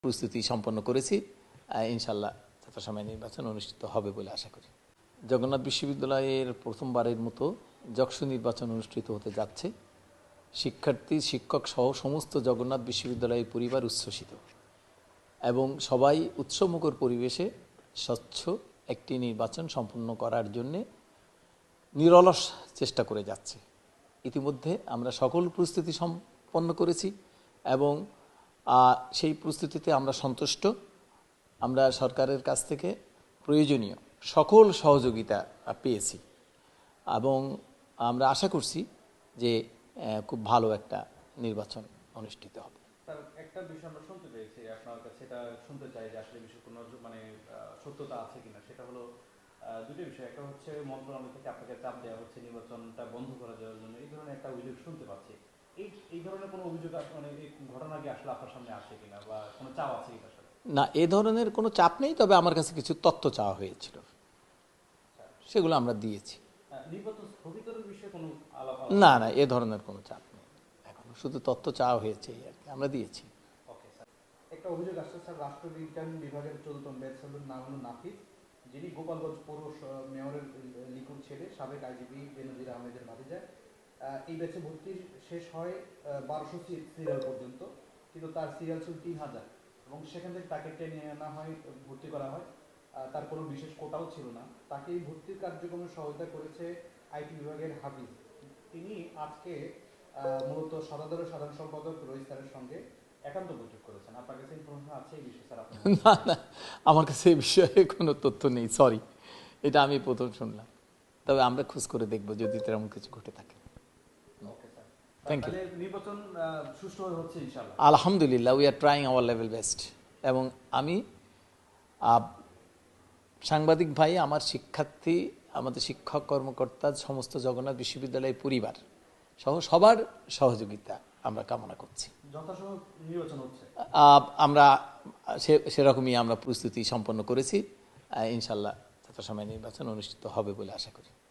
প্রস্তুতি সম্পন্ন করেছি। ইনশাল্লাহ যথাসময়ে নির্বাচন অনুষ্ঠিত হবে বলে আশা করি। জগন্নাথ বিশ্ববিদ্যালয়ের প্রথমবারের মতো যক্ষু নির্বাচন অনুষ্ঠিত হতে যাচ্ছে। শিক্ষার্থী, শিক্ষক সহ সমস্ত জগন্নাথ বিশ্ববিদ্যালয়ের পরিবার উচ্ছ্বসিত এবং সবাই উৎসবমুখর পরিবেশে স্বচ্ছ একটি নির্বাচন সম্পন্ন করার জন্যে নিরলস চেষ্টা করে যাচ্ছে। ইতিমধ্যে আমরা সকল প্রস্তুতি সম্পন্ন করেছি এবং সেই প্রস্তুতিতে আমরা সন্তুষ্ট। আমরা সরকারের কাছ থেকে প্রয়োজনীয় সকল সহযোগিতা পেয়েছি এবং আমরা আশা করছি যে খুব ভালো একটা নির্বাচন অনুষ্ঠিত হবে। একটা বিষয় আমরা শুনতে পেয়েছি আপনার কাছে, এটা শুনতে চাই যে আসলে বিষয় কোনো সত্যতা আছে কিনা। সেটা হলো দুটো বিষয়। একটা হচ্ছে মন্ত্রণালয় থেকে আপনাকে চাপ দেওয়া হচ্ছে নির্বাচনটা বন্ধ করে দেওয়ার জন্য, এই ধরনের একটা অভিযোগ শুনতে পাচ্ছি। এই ধরনের কোনো অভিযোগ এই ঘটনা কি আসলে আপনার সামনে আসে কিনা বা কোনো চাপ আছে কিনা? না, এ ধরনের কোনো চাপ নেই, তবে আমার কাছে কিছু তথ্য চাওয়া হয়েছিল, সেগুলো আমরা দিয়েছি। নির্বাচন স্থগিতের বিষয়ে কোনো আলাপ? না, এ ধরনের কোনো চাপ নেই, এখন শুধু তথ্য চাওয়া হয়েছে আর কি, আমরা দিয়েছি। ওকে স্যার, একটা অভিযোগ আসছে স্যার, রাষ্ট্রবিজ্ঞান বিভাগের 14তম ব্যাচের নাম হলো নাফিস, যিনি গোপালগঞ্জ পৌর মেয়রের লিকুর ছেলে, সাবেক আইজিপি বেনজির আহমেদের ভাতিজা। এই ব্যাচে ভর্তি শেষ হয় 1200 সিরিয়াল পর্যন্ত, কিন্তু তার সিরিয়াল ছিল 3000 এবং সেখান থেকে তাকে টেনে আনা হয়, ভর্তি করা হয়। তার কোনো বিশেষ কোটাও ছিল না। তাকে এই ভর্তির কার্যক্রমে সহায়তা করেছে আইটি বিভাগের হাফিজ। তিনি আজকে মূলত সাধারণ সম্পাদক রোহিত স্যারের সঙ্গে একান্ত বৈঠক করেছেন। আপনার কাছে ইনফরমেশন আছে এই বিষয়ে স্যার? না, আমার কাছে এই বিষয়ে কোনো তথ্য নেই, সরি, এটা আমি প্রথম শুনলাম। তবে আমরা খোঁজ করে দেখবো যদি তেমন কিছু ঘটে থাকে। Thank you. নির্বাচন সুষ্ঠুভাবে হচ্ছে ইনশাআল্লাহ? আলহামদুলিল্লাহ, we are trying our level best. এবং আমি সাংবাদিক ভাই, আমার শিক্ষার্থী, আমাদের শিক্ষক কর্মকর্তা, সমস্ত জগন্নাথ বিশ্ববিদ্যালয়ের পরিবার সহ সবার সহযোগিতা আমরা কামনা করছি। যথাসময়ে নির্বাচন হচ্ছে, আমরা সেরকমই আমরা প্রস্তুতি সম্পন্ন করেছি। ইনশাল্লাহ যথাসময়ে নির্বাচন অনুষ্ঠিত হবে বলে আশা করি।